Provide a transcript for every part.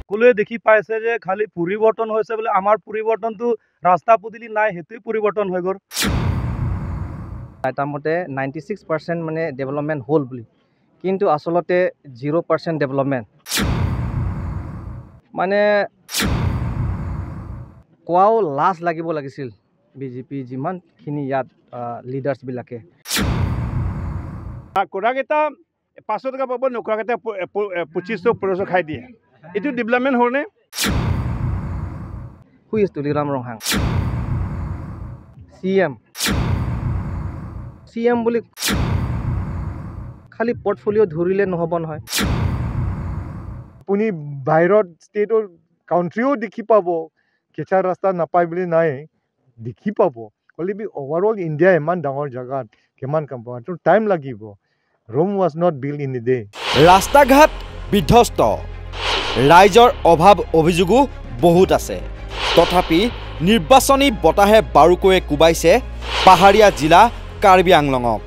সকলোৱে দেখি পাইছে যে খালি পৰিৱৰ্তন হৈছে বোলে আমাৰ পৰিৱৰ্তনটো ৰাস্তা পদূলি নাই সেইটোৱে পৰিৱৰ্তন হৈ গ'ল। তাৰ মতে 96% মানে ডেভেলপমেণ্ট হ'ল বুলি, কিন্তু আচলতে 0% ডেভেলপমেণ্ট। মানে কোৱাও লাজ লাগিব লাগিছিল বিজেপি যিমানখিনি ইয়াত লিডাৰ্ছবিলাকে। কোৰাকেইটা 500 টকা পাব, নোখোৱাকেইটা 2500 খাই দিয়ে। এইটো ডেভেলপমেণ্ট হ'লনে? Who is Tuliram Ronghang CM বুলি খালি পৰ্টফলিঅ' ধৰিলে নহ'ব নহয়। আপুনি বাহিৰত ষ্টেটৰ কাউণ্ট্ৰিও দেখি পাব, কেঁচা ৰাস্তা নাপায় বুলি নাই, দেখি পাব। অলৰেডি অভাৰঅল ইণ্ডিয়া ইমান ডাঙৰ জেগাত কিমান কাম পাব, এইটো টাইম লাগিব। Rome was not built in a day. ৰাস্তা ঘাট বিধ্বস্ত, ৰাইজৰ অভাৱ অভিযোগো বহুত আছে। তথাপি নিৰ্বাচনী বতাহে বাৰুকৈয়ে কোবাইছে পাহাৰীয়া জিলা কাৰ্বি আংলঙক।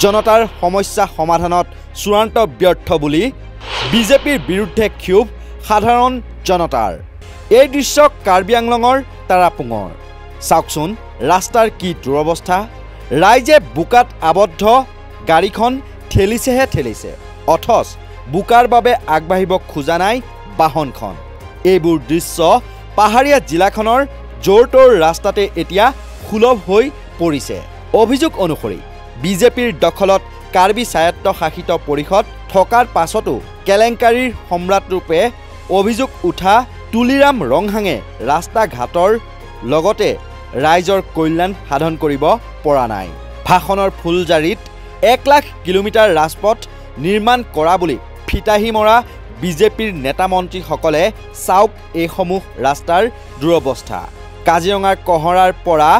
জনতাৰ সমস্যা সমাধানত চূড়ান্ত ব্যৰ্থ বুলি বিজেপিৰ বিৰুদ্ধে ক্ষোভ সাধাৰণ জনতাৰ। এই দৃশ্য কাৰ্বি আংলঙৰ তাৰাপুঙৰ। চাওকচোন ৰাস্তাৰ কি দুৰৱস্থা। ৰাইজে বোকাত আবদ্ধ, গাড়ীখন ঠেলিছে, অথচ বোকাৰ বাবে আগবাঢ়িব খোজা নাই বাহনখন। এইবোৰ দৃশ্য পাহাৰীয়া জিলাখনৰ জোৰ তোৰ ৰাস্তাতে এতিয়া সুলভ হৈ পৰিছে। অভিযোগ অনুসৰি বিজেপিৰ দখলত কাৰ্বি স্বায়ত্ত শাসিত পৰিষদ থকাৰ পাছতো কেলেংকাৰীৰ সম্ৰাটৰূপে অভিযোগ উঠা তুলিৰাম ৰংহাঙে ৰাস্তা ঘাটৰ লগতে ৰাইজৰ কল্যাণ সাধন কৰিব পৰা নাই। ভাষণৰ ফুলজাৰিত 1 লাখ কিলোমিটাৰ ৰাজপথ নিৰ্মাণ কৰা বুলি ফিতাহি মৰা বিজেপিৰ নেতা মন্ত্ৰীসকলে চাওক এইসমূহ ৰাস্তাৰ দুৰৱস্থা। কাজিৰঙাৰ কহৰাৰ পৰা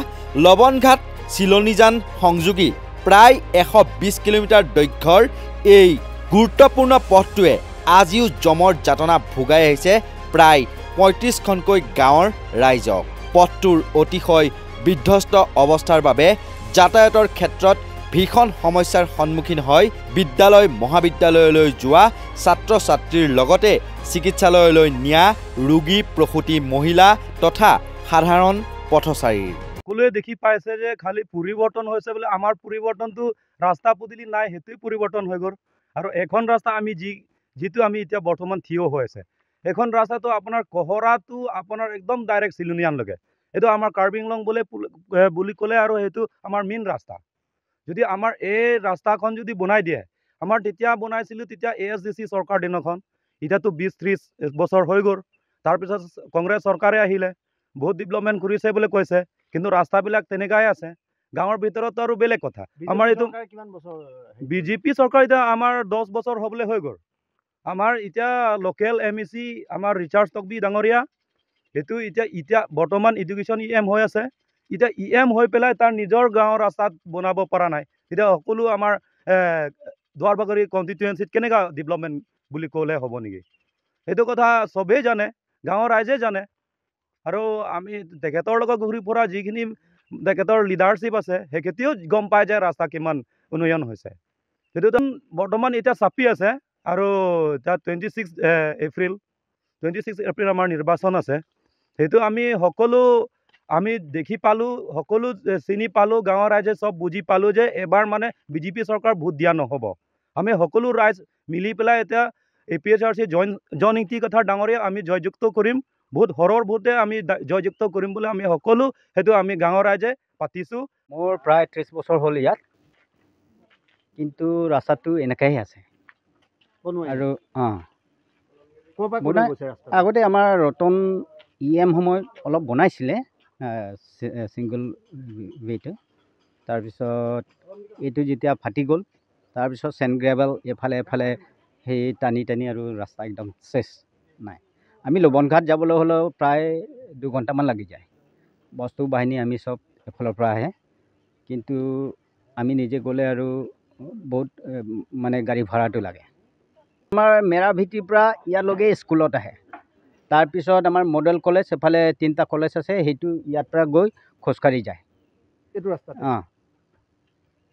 লৱণঘাট চিলনীজান সংযোগী প্ৰায় 120 কিলোমিটাৰ দৈৰ্ঘ্যৰ এই গুৰুত্বপূৰ্ণ পথটোৱে আজিও জমৰ যাতনা ভোগাই আহিছে প্ৰায় 35খনকৈ গাঁৱৰ ৰাইজক। পথটোৰ অতিশয় বিধ্বস্ত অৱস্থাৰ বাবে যাতায়াতৰ ক্ষেত্ৰত ভীষণ সমস্যাৰ সন্মুখীন হয় বিদ্যালয় মহাবিদ্যালয়লৈ যোৱা ছাত্ৰ ছাত্ৰীৰ লগতে চিকিৎসালয়লৈ নিয়া ৰোগী, প্ৰসূতি মহিলা তথা সাধাৰণ পথচাৰীৰ। সকলোৱে দেখি পাইছে যে খালি পৰিৱৰ্তন হৈছে বোলে আমাৰ পৰিৱৰ্তনটো ৰাস্তা পদূলি নাই সেইটোৱে পৰিৱৰ্তন হৈ গ'ল। আৰু এখন ৰাস্তা আমি যিটো আমি এতিয়া বৰ্তমান থিয় হৈ আছে, এখন ৰাস্তাটো আপোনাৰ কহৰাটো আপোনাৰ একদম ডাইৰেক্ট চিলনীয়ানলৈকে, এইটো আমাৰ কাৰ্বি আংলং বুলি ক'লে আৰু সেইটো আমাৰ মেইন ৰাস্তা। যদি আমাৰ এই ৰাস্তাখন যদি বনাই দিয়ে, আমাৰ তেতিয়া বনাইছিলোঁ তেতিয়া ASDC চৰকাৰ দিনাখন, এতিয়াতো 20-30 বছৰ হৈ গ'ল। তাৰপিছত কংগ্ৰেছ চৰকাৰে আহিলে, বহুত ডেভেলপমেণ্ট কৰিছে বুলি কৈছে, কিন্তু ৰাস্তাবিলাক তেনেকাই আছে। গাঁৱৰ ভিতৰতো আৰু বেলেগ কথা। আমাৰ এইটো বিজেপি চৰকাৰ এতিয়া আমাৰ 10 বছৰ হ'বলৈ হৈ গ'ল। আমাৰ এতিয়া লোকেল MEC আমাৰ ৰিচাৰ্জ তকবি ডাঙৰীয়া, সেইটো এতিয়া বৰ্তমান এডুকেশ্যন EM হৈ আছে। এতিয়া EM হৈ পেলাই তাৰ নিজৰ গাঁৱৰ ৰাস্তাত বনাব পৰা নাই। এতিয়া সকলো আমাৰ দুৱাৰবাগৰি কনষ্টিটুৱেঞ্চিত কেনেকুৱা ডেভেলপমেণ্ট বুলি ক'লে হ'ব নেকি? সেইটো কথা চবেই জানে, গাঁৱৰ ৰাইজে জানে। আৰু আমি তেখেতৰ লগত ঘূৰি ফুৰা যিখিনি তেখেতৰ লিডাৰশ্বিপ আছে সেইখিনিও গম পায় যে ৰাস্তা কিমান উন্নয়ন হৈছে। সেইটোতো বৰ্তমান এতিয়া চাপি আছে। আৰু এতিয়া 26 এপ্ৰিল আমাৰ নিৰ্বাচন আছে। সেইটো আমি দেখি পালোঁ, সকলো চিনি পালোঁ, গাঁৱৰ ৰাইজে চব বুজি পালোঁ যে এবাৰ মানে বিজেপি চৰকাৰ ভোট দিয়া নহ'ব। আমি সকলো ৰাইজ মিলি পেলাই এতিয়া APSRC জয়যুক্তি কথা ডাঙৰীয়া আমি জয়যুক্ত কৰিম, বহুত সৰল ভোটে আমি জয়যুক্ত কৰিম বুলি আমি সকলো সেইটো আমি গাঁৱৰ ৰাইজে পাতিছোঁ। মোৰ প্ৰায় 30 বছৰ হ'ল ইয়াত, কিন্তু ৰাস্তাটো এনেকাই আছে। আৰু আগতে আমাৰ ৰতন EM সময়ত অলপ বনাইছিলে ছিংগল ৱেটো, তাৰপিছত এইটো যেতিয়া ফাটি গ'ল, তাৰপিছত চেণ্ড গ্ৰেভেল এফালে সেই টানি আৰু ৰাস্তা একদম চেচ নাই। আমি লৱণঘাট যাবলৈ হ'লেও প্ৰায় 2 ঘণ্টামান লাগি যায়। বস্তু বাহিনী আমি চব এফালৰ পৰা আহে, কিন্তু আমি নিজে গ'লে আৰু বহুত মানে গাড়ী ভাড়াটো লাগে। আমাৰ মেৰাভিটিৰ পৰা ইয়ালৈকে স্কুলত আহে, তাৰপিছত আমাৰ মডেল কলেজ, এফালে 3টা কলেজ আছে, সেইটো ইয়াৰ পৰা গৈ খোজকাঢ়ি যায় এইটো ৰাস্তাত।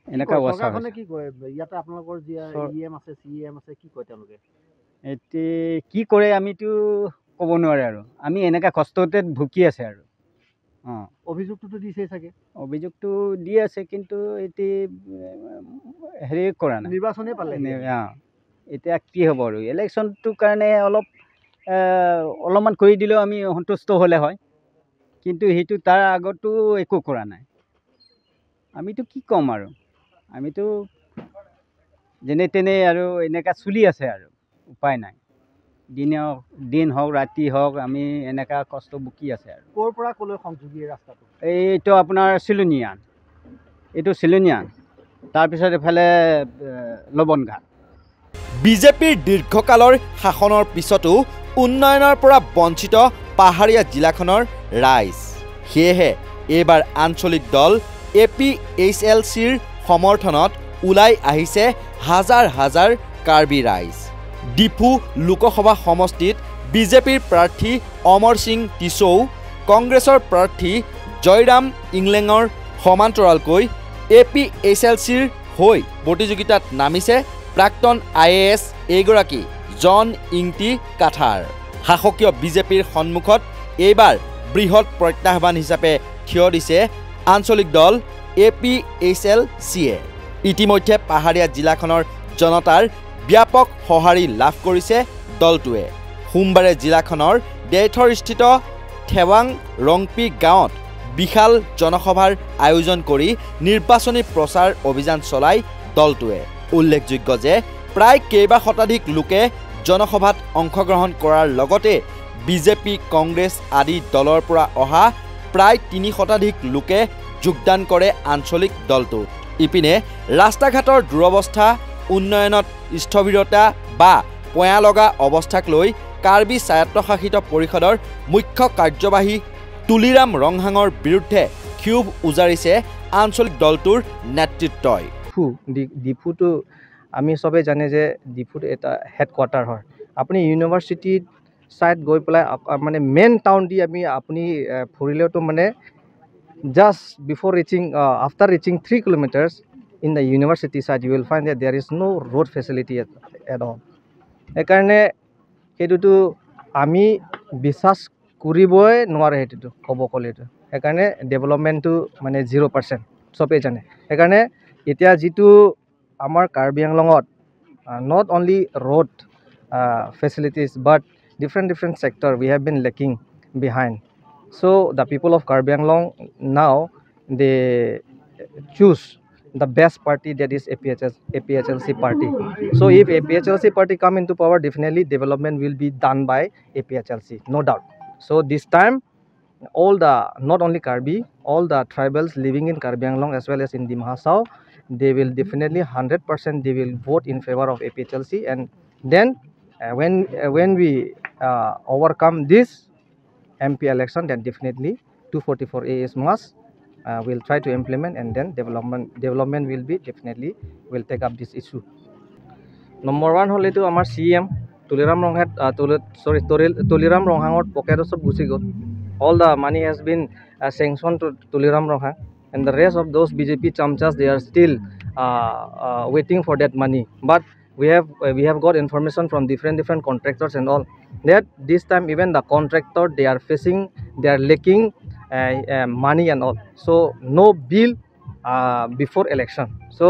এনেকুৱা অৱস্থা কি কয় ইয়াতে আপোনালোকৰ যি EM আছে CEM আছে, কি কয় তেওঁলোকে? এতিয়া কি কৰে আমিতো ক'ব নোৱাৰে আৰু আমি এনেকৈ কষ্টতে ভুকি আছে আৰু অঁ অভিযোগটোতো দিছে চাগে অভিযোগটো দি আছে কিন্তু এতিয়া হেৰি কৰা নাই নিৰ্বাচনে পালে অঁ এতিয়া কি হ'ব আৰু ইলেকশ্যনটোৰ কাৰণে অলপমান কৰি দিলেও আমি সন্তুষ্ট হ'লে হয় কিন্তু সেইটো তাৰ আগতো একো কৰা নাই আমিতো কি ক'ম আৰু আমিতো যেনে তেনে আৰু এনেকুৱা চলি আছে আৰু উপায় নাই দিন হওক ৰাতি হওক আমি এনেকুৱা কষ্ট বুকি আছে আৰু ক'ৰ পৰা ক'লৈ সংযোগী ৰাস্তাটো এইটো আপোনাৰ চিলনীয়া এইটো চিলনীয়া তাৰপিছত এইফালে লবণঘাট বিজেপিৰ দীৰ্ঘকালৰ শাসনৰ পিছতো উন্নয়নৰ পৰা বঞ্চিত পাহাৰীয়া জিলাখনৰ ৰাইজ সেয়েহে এইবাৰ আঞ্চলিক দল APHLCৰ সমৰ্থনত ওলাই আহিছে হাজাৰ হাজাৰ কাৰ্বি ৰাইজ ডিফু লোকসভা সমষ্টিত বিজেপিৰ প্ৰাৰ্থী অমৰ সিং টিছৌ কংগ্ৰেছৰ প্ৰাৰ্থী জয়ৰাম ইংলেঙৰ সমান্তৰালকৈ APHLCৰ হৈ প্ৰতিযোগিতাত নামিছে প্ৰাক্তন IAS এগৰাকী জন ইংটি কাঠাৰ শাসকীয় বিজেপিৰ সন্মুখত এইবাৰ বৃহৎ প্ৰত্যাহ্বান হিচাপে থিয় দিছে আঞ্চলিক দল APHLCয়ে ইতিমধ্যে পাহাৰীয়া জিলাখনৰ জনতাৰ ব্যাপক সঁহাৰি লাভ কৰিছে দলটোৱে সোমবাৰে জিলাখনৰ দেথৰস্থিত থেৱাং ৰংপি গাঁৱত বিশাল জনসভাৰ আয়োজন কৰি নিৰ্বাচনী প্ৰচাৰ অভিযান চলাই দলটোৱে উল্লেখযোগ্য যে প্ৰায় কেইবা শতাধিক লোকে জনসভাত অংশগ্ৰহণ কৰাৰ লগতে বিজেপি কংগ্ৰেছ আদি দলৰ পৰা অহা প্ৰায় ৩ শতাধিক লোকে যোগদান কৰে আঞ্চলিক দলটোত ইপিনে ৰাস্তা ঘাটৰ দুৰৱস্থা উন্নয়নত স্থবিৰতা বা পয়া লগা অৱস্থাক লৈ কাৰ্বি স্বায়ত্তশাসিত পৰিষদৰ মুখ্য কাৰ্যবাহী তুলিৰাম ৰংহাঙৰ বিৰুদ্ধে ক্ষোভ উজাৰিছে আঞ্চলিক দলটোৰ নেতৃত্বই ডিফুটো আমি চবেই জানে যে ডিফুত এটা হেডকোৱাৰ্টাৰ হয় আপুনি ইউনিভাৰ্চিটিত ছাইড গৈ পেলাই মানে মেইন টাউন দি আপুনি ফুৰিলেওতো মানে just before reaching after reaching 3 kilometres in the university side you will find that there is no' road facility at all সেইকাৰণে সেইটোতো আমি বিশ্বাস কৰিবই নোৱাৰে সেইটোতো ক'ব ক'লেতো সেইকাৰণে ডেভেলপমেণ্টটো মানে 0% চবেই জানে সেইকাৰণে এতিয়া যিটো আমাৰ কাৰ্বি আংলঙত not only road facilities but different sector we have been lacking behind so the people of Karbi Anglong now they choose the best party that is APHLC party so if APHLC party come into power definitely development will be done by APHLC no doubt so this time all the not only Karbi all the tribals living in Karbi Anglong as well as in Dima Hasao they will definitely 100% they will vote in favor of APHLC and then when we overcome this MP election then definitely 244A is must we'll try to implement and then development will be definitely will take up this issue number 1 hole to amar CM Tuliram Ronghat Tuliram Ronghangor pocket of gusi go all the money has been sanctioned to Tuliram Ronghang and the rest of those BJP chamchas they are still waiting for that money but we have got information from different contractors and all that this time even the contractor they are facing they are lacking money and all so no bill before election so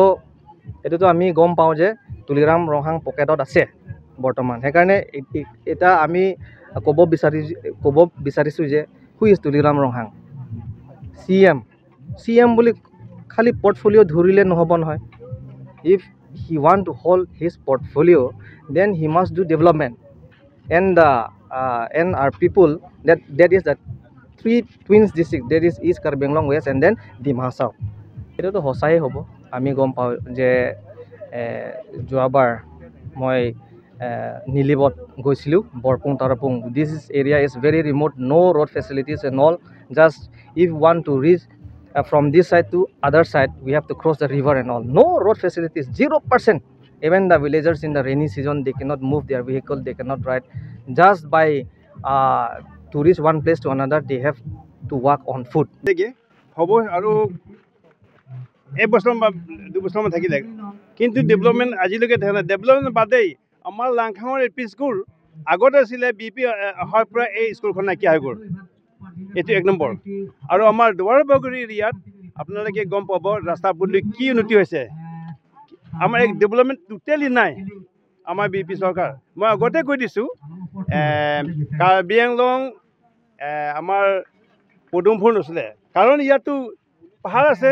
eto ami gom pao je Tuliram Ronghang pocketot ase বৰ্তমান সেইকাৰণে এটা আমি ক'ব বিচাৰিছোঁ যে who is Tuliram Ronghang CM বুলি খালি পৰ্টফলিও ধৰিলে নহ'ব নহয় if he want to hold his portfolio then he must do development and our people that is the 3 twins district that is East Karbi Anglong West and then Dima Hasao eto to hosai hobo ami gom pao je joabar moi Nilibot goisilu Borpung Tarapung this area is very remote no road facilities and all just if want to reach from this side to other side we have to cross the river and all no road facilities 0% even the villagers in the rainy season they cannot move their vehicle they cannot ride just by to reach one place to another they have to walk on foot হ'ব আৰু এবছৰ বা 2 বছৰ মান থাকিলে কিন্তু development আজিলৈকে দেখা নাই ডেভেলপমেণ্ট বাদেই আমাৰ লাংখাঙৰ LP স্কুল আগতে আছিলে বিজেপি অহাৰ পৰা এই স্কুলখন নাইকিয়া হৈ গ'ল। এইটো 1 নম্বৰ। আৰু আমাৰ দুৱাৰ বগৰী এৰিয়াত আপোনালোকে গম পাব ৰাস্তা পদূলি কি উন্নতি হৈছে। আমাৰ এক ডেভেলপমেণ্ট টোটেলি নাই আমাৰ বিজেপি চৰকাৰ। মই আগতে কৈ দিছোঁ কাৰ্বি আংলং আমাৰ পদুমফুল নচলে, কাৰণ ইয়াতো পাহাৰ আছে।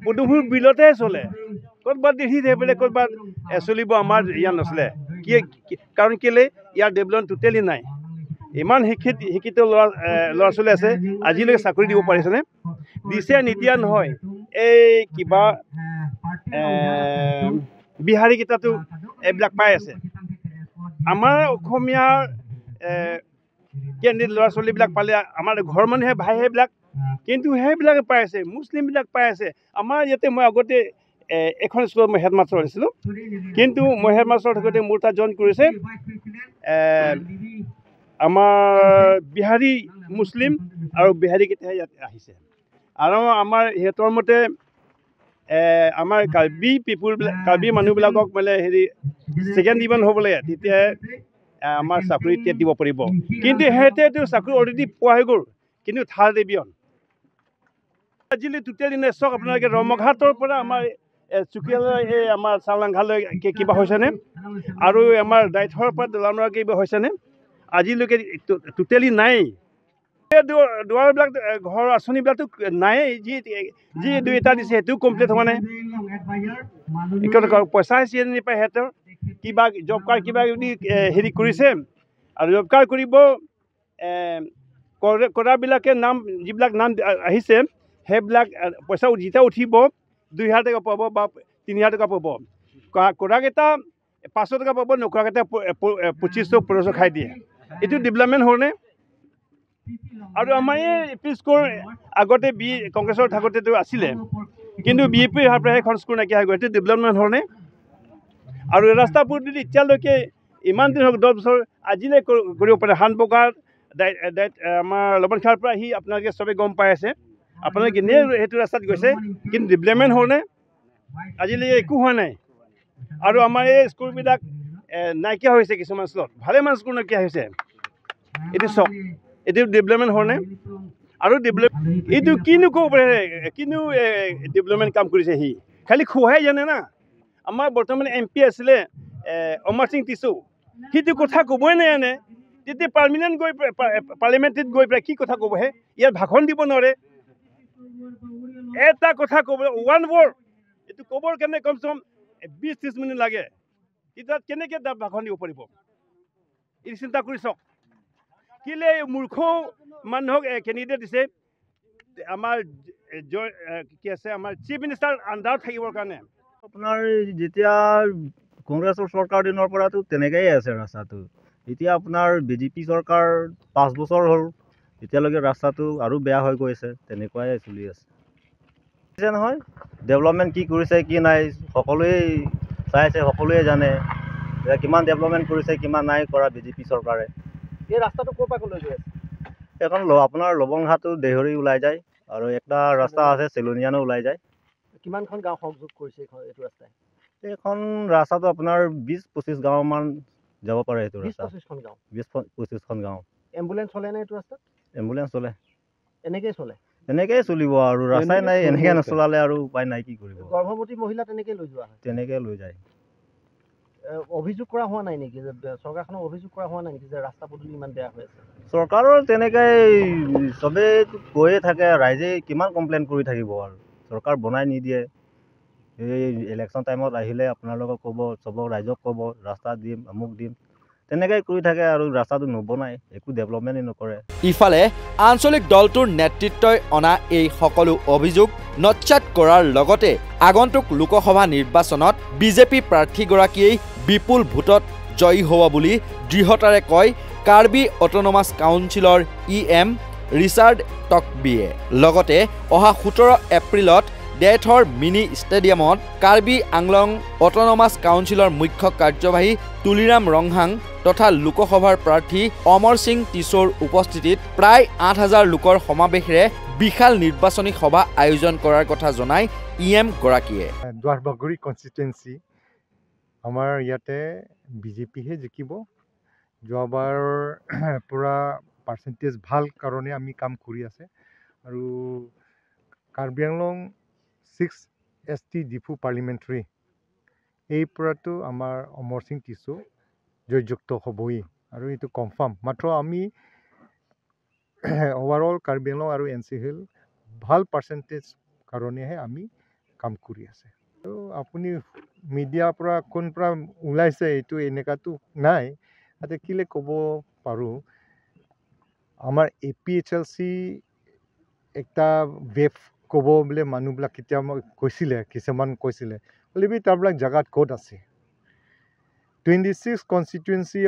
পদুমফুল বিলতে চলে, ক'ৰবাত দেখি থাকিবলৈ ক'ৰবাত চলিব, আমাৰ ইয়াত নচলে। কাৰণ কেলৈ ইয়াৰ ডেভেলপমেণ্ট টোটেলি নাই। ইমান শিক্ষিত ল'ৰা ছোৱালী আছে, আজিলৈকে চাকৰি দিব পাৰিছেনে? দিছে নিদিয়া নহয়, এই কিবা বিহাৰীকেইটাতো এইবিলাক পাই আছে। আমাৰ অসমীয়াৰ কেণ্ডিডেট ল'ৰা ছোৱালীবিলাক পালে আমাৰ ঘৰৰ মানুহে ভাই সেইবিলাক, কিন্তু সেইবিলাকে পাই আছে, মুছলিমবিলাক পাই আছে। আমাৰ ইয়াতে মই আগতে এখন স্কুলত মই হেডমাষ্টাৰ হৈছিলোঁ, কিন্তু মই হেডমাষ্টাৰ থাকোঁতে মোৰ তাত জইন কৰিছে আমাৰ বিহাৰী মুছলিম আৰু বিহাৰীকেইটাহে ইয়াত আহিছে। আৰু আমাৰ সিহঁতৰ মতে আমাৰ কাৰ্বি মানুহবিলাকক মানে ছেকেণ্ড ডিভিজন হ'ব লাগে, তেতিয়াহে আমাৰ চাকৰি দিব পাৰিব। কিন্তু সিহঁতেতো চাকৰি অলৰেডি পোৱা হৈ গ'ল, কিন্তু থাৰ্ড ডিভিজন আজিলৈ টোটেলি নাই। চাওক আপোনালোকে ৰমঘাটৰ পৰা আমাৰ চুকীয়ালৈ এই আমাৰ চালাংঘালৈ কিবা হৈছেনে? আৰু আমাৰ দাইথৰ পৰা দলামৰা কিবা হৈছেনে? আজিলৈকে টোটেলি নাই। দুৱাৰবিলাক ঘৰৰ আঁচনিবিলাকতো নায়েই, যি দুই এটা দিছে সেইটোও কমপ্লিট হোৱা নাই। পইচাই চিনি নাপায় সিহঁতৰ। কিবা জব কাৰ্ড কিবা কিবি কৰিছে, আৰু জব কাৰ্ড কৰিব কৰাবিলাকে যিবিলাক নাম আহিছে সেইবিলাক পইচা যেতিয়া উঠিব 2,000 টকা পাব বা 3,000 টকা পাব। কৰাকেইটা 500 টকা পাব, নকৰাকেইটা 2500 খাই দিয়ে। এইটো ডেভেলপমেণ্ট হ'লনে? আৰু আমাৰ এই এল পি স্কুল আগতে কংগ্ৰেছৰ থাকোঁতেতো আছিলে, কিন্তু বিজেপি অহাৰ পৰা সেইখন স্কুল নাইকিয়া হৈ গ'ল। এইটো ডেভেলপমেণ্ট হ'লনে? আৰু ৰাস্তা পদূলি এতিয়ালৈকে ইমান দিন হ'ল, 10 বছৰ আজিলৈ কৰিব পাৰে। হানবগাৰ আমাৰ লবনখাৰ পৰা আহি আপোনালোকে চবেই গম পাই আছে, আপোনালোকে এনেই সেইটো ৰাস্তাত গৈছে, কিন্তু ডেভেলপমেণ্ট হ'লনে? আজিলৈকে একো হোৱা নাই। আৰু আমাৰ এই স্কুলবিলাক নাইকিয়া হৈছে, কিছুমান স্কুলত ভালেমান স্কুল নাইকিয়া হৈছে। এইটো চাওক, এইটো ডেভেলপমেণ্ট হ'লনে? আৰু এইটো কিনো ক'ব পাৰে, কিনো ডেভেলপমেণ্ট কাম কৰিছে সি? খালি খোৱাহে জানে না। আমাৰ বৰ্তমান MP আছিলে অমৰ সিং টিছু, সিটো কথা ক'বই নাজানে। তেতিয়া পাৰ্লিমেণ্টত গৈ পেলাই কি কথা ক'বহে? ইয়াত ভাষণ দিব নোৱাৰে। এটা কথা ক'ব, ওৱান ৱৰ্ড, এইটো ক'বৰ কাৰণে কমচে কম 20-30 মিনিট লাগে। তেতিয়া কেনেকৈ ভাষণ দিব পাৰিব? এই চিন্তা কৰি চাওক। কেলে মূৰ্খ মানুহক কেণ্ডিডেট দিছে আমাৰ কি আছে আমাৰ চিফ মিনিষ্টাৰ আণ্ডাৰত থাকিবৰ কাৰণে। আপোনাৰ যেতিয়া কংগ্ৰেছৰ চৰকাৰ দিনৰ পৰাতো তেনেকৈয়ে আছে ৰাস্তাটো। এতিয়া আপোনাৰ বিজেপি চৰকাৰ 5 বছৰ হ'ল, এতিয়ালৈকে ৰাস্তাটো আৰু বেয়া হৈ গৈছে, তেনেকুৱাই চলি আছে। নহয় ডেভেলপমেণ্ট কি কৰিছে কি নাই সকলোৱে চাইছে, সকলোৱে জানে যে কিমান ডেভেলপমেণ্ট কৰিছে কিমান নাই কৰা বিজেপি চৰকাৰে। এই ৰাস্তাটো ক'ৰ পৰা ক'লৈ গৈ আছে? এখন আপোনাৰ লবংঘাটো দেহৰি ওলাই যায়, আৰু এটা ৰাস্তা আছে চেলুনিয়ানো ওলাই যায়। কিমানখন গাঁও সংযোগ কৰিছে এইটো ৰাস্তাই? এইখন ৰাস্তাটো আপোনাৰ 20-25 গাঁওমান যাব পাৰে। এইটো ৰাস্তা 20-25খন গাঁও, 20-25খন গাঁও। এম্বুলেঞ্চ চলেনে এইটো ৰাস্তাত? এম্বুলেঞ্চ চলে, এনেকৈয়ে চলে, এনেকৈয়ে চলিব আৰু ৰাস্তাই নাই। এনেকৈ নচলালে আৰু উপায় নাই, কি কৰিব? গৰ্ভৱতী মহিলা তেনেকৈ লৈ যোৱা হয়, তেনেকৈ লৈ যায়। অভিযোগ কৰা হোৱা নাই নেকি যে চৰকাৰখনক অভিযোগ কৰা হোৱা নাই নেকি যে ৰাস্তা পদূলি ইমান বেয়া হৈ আছে? চৰকাৰৰ তেনেকৈ চবেই কৈয়ে থাকে, ৰাইজে কিমান কমপ্লেইন কৰি থাকিব আৰু চৰকাৰ বনাই নিদিয়ে। এই ইলেকশ্যন টাইমত আহিলে আপোনালোকক ক'ব, চবক ৰাইজক ক'ব ৰাস্তা দিম, আমুক দিম, তেনেকৈ কৰি থাকে আৰু ৰাস্তাটো নবনায়, একো ডেভেলপমেণ্টেই নকৰে। ইফালে আঞ্চলিক দলটোৰ নেতৃত্বই অনা এই সকলো অভিযোগ নৎসাত কৰাৰ লগতে আগন্তুক লোকসভা নিৰ্বাচনত বিজেপি প্ৰাৰ্থীগৰাকীয়ে বিপুল ভোটত জয়ী হোৱা বুলি দৃঢ়তাৰে কয় কাৰ্বি অট'নমাছ কাউন্সিলৰ EM ৰিচাৰ্ড টকবিয়ে। লগতে অহা 17 এপ্ৰিলত ডেথৰ মিনি ষ্টেডিয়ামত কাৰ্বি আংলং অট'নমাছ কাউন্সিলৰ মুখ্য কাৰ্যবাহী তুলিৰাম ৰংহাং তথা লোকসভাৰ প্ৰাৰ্থী অমৰ সিং টিছৰ উপস্থিতিত প্ৰায় 8,000 লোকৰ সমাৱেশেৰে বিশাল নিৰ্বাচনী সভা আয়োজন কৰাৰ কথা জনাই EM গৰাকীয়ে। দুৱাৰবাগৰি কনষ্টিটুৱেঞ্চি আমাৰ ইয়াতে বিজেপিহে জিকিব, যোৱাবাৰ পূৰা পাৰ্চেণ্টেজ ভাল কাৰণে আমি কাম কৰি আছে আৰু কাৰ্বি আংলং 6 ST ডিফু পাৰ্লিমেণ্টাৰী এই পৰাটো আমাৰ অমৰ সিং টিছু জয়যুক্ত হ'বই আৰু এইটো কনফাৰ্ম মাত্ৰ আমি ওভাৰঅল কাৰ্বি আংলং আৰু NC Hill ভাল পাৰ্চেণ্টেজ কাৰণেহে আমি কাম কৰি আছে আৰু আপুনি মিডিয়াৰ পৰা কোন পৰা ওলাইছে এইটো এনেকুৱাটো নাই তাতে কিলে ক'ব পাৰোঁ আমাৰ APHLC একটা ৱেভ ক'ব বোলে মানুহবিলাক কেতিয়া কৈছিলে কিছুমান কৈছিলে হ'লেবি তাৰবিলাক জেগাত ক'ত আছে 26 কনষ্টিটুৱেঞ্চি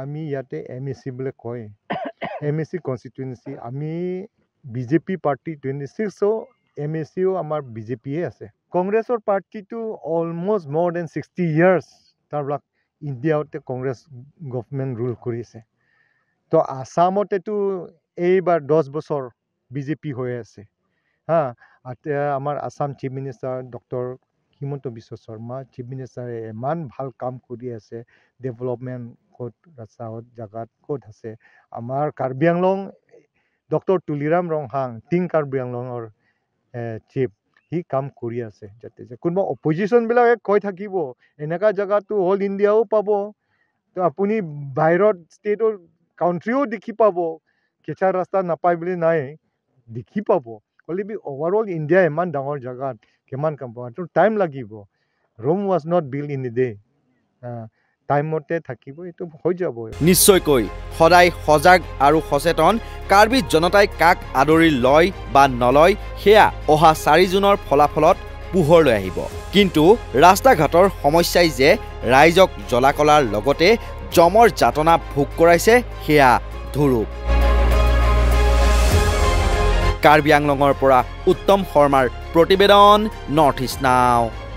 আমি ইয়াতে MAC বুলি কয় MAC কনষ্টিটুৱেঞ্চি আমি BJP পাৰ্টি 26 MACও আমাৰ BJPয়ে আছে কংগ্ৰেছৰ পাৰ্টিটো অলমষ্ট more than 60 years তাৰবিলাক ইণ্ডিয়াতে কংগ্ৰেছ গভৰ্ণমেণ্ট ৰুল কৰিছে তো আসামতেতো এইবাৰ 10 বছৰ BJP হৈ আছে আমাৰ Assam chief minister doctor Himanta Biswa Sarma chief মিনিষ্টাৰে ইমান ভাল কাম কৰি আছে ডেভেলপমেণ্ট ক'ত ৰাস্তাত জেগাত ক'ত আছে আমাৰ কাৰ্বি আংলং ডক্টৰ তুলিৰাম ৰংহাং টিং কাৰ্বি আংলঙৰ চিফ সি কাম কৰি আছে যাতে কোনোবা অপজিশ্যনবিলাকে কৈ থাকিব এনেকুৱা জেগাটো অল ইণ্ডিয়াও পাব তো আপুনি বাহিৰত ষ্টেটৰ কাউণ্ট্ৰিও দেখি পাব কেঁচা ৰাস্তা নাপায় বুলি নাই দেখি পাব হ'লেবি অভাৰঅল ইণ্ডিয়া ইমান ডাঙৰ জেগাত কিমান কাম পাব টাইম লাগিব Rome was not built in a day টাইমতে থাকিব এইটো হৈ যাব নিশ্চয়কৈ সদায় সজাগ আৰু সচেতন কাৰ্বি জনতাই কাক আদৰি লয় বা নলয় সেয়া অহা 4 জুনৰ ফলাফলত পোহৰলৈ আহিব কিন্তু ৰাস্তা ঘাটৰ সমস্যাই যে ৰাইজক জ্বলাকলাৰ লগতে জমৰ যাতনা ভোগ কৰাইছে সেয়া ধুৰুপ কাৰ্বি আংলঙৰ পৰা উত্তম শৰ্মাৰ প্ৰতিবেদন নৰ্থ ইষ্ট নাও